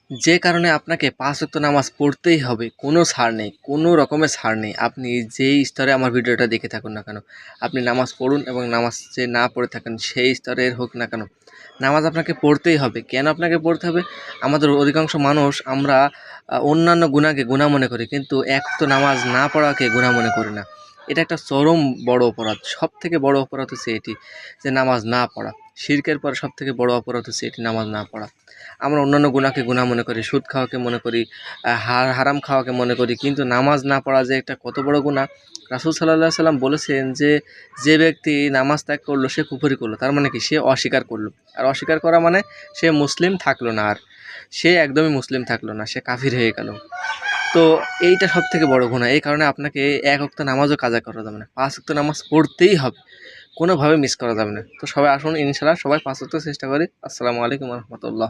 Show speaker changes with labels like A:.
A: যে কারণে আপনাকে ৫ ওয়াক্ত নামাজ পড়তেই হবে। কোনো ছাড় নেই, কোনো রকমের ছাড় নেই। আপনি যেই স্তরে আমার ভিডিওটা দেখে থাকুন না কেন, আপনি নামাজ পড়ুন এবং নামাজ যে না পড়ে থাকেন সেই স্তরের হোক না কেন, নামাজ আপনাকে পড়তেই হবে। কেন আপনাকে পড়তে হবে? আমাদের অধিকাংশ মানুষ আমরা অন্যান্য গুনাহকে গুনাহ মনে করি, কিন্তু এক ওয়াক্ত নামাজ না পড়াকে গুনাহ মনে করি না। এটা একটা চরম বড় অপরাধ। সবথেকে বড় অপরাধ হচ্ছে এটি, যে নামাজ না পড়া। শিরকের পরে সবথেকে বড় অপরাধ হচ্ছে এটি, নামাজ না পড়া। আমরা অন্যান্য গুনাহকে গুনাহ মনে করি, সুদ খাওয়াকে মনে করি, হারাম খাওয়াকে মনে করি, কিন্তু নামাজ না পড়া যে একটা কত বড় গুনাহ। রাসূল সাল্লাল্লাহু আলাইহি সাল্লাম বলেছেন যে, যে ব্যক্তি নামাজ ত্যাগ করলো সে কুফরি করলো। তার মানে কি? সে অস্বীকার করলো। আর অস্বীকার করা মানে সে মুসলিম থাকলো না আর। সে একদমই মুসলিম থাকলো না, সে কাফির হয়ে গেল। তো এইটা সবথেকে বড় গুনাহ। এই কারণে আপনাকে ১ ওয়াক্ত নামাজও কাজা করা যাবে না। ৫ ওয়াক্ত নামাজ পড়তেই হবে। কোনোভাবে মিস করা যাবে না। তো সবাই আসুন ইনশাআল্লাহ সবাই ৫ ওয়াক্ত চেষ্টা করি। আসসালামু আলাইকুম ওয়া রাহমাতুল্লাহ।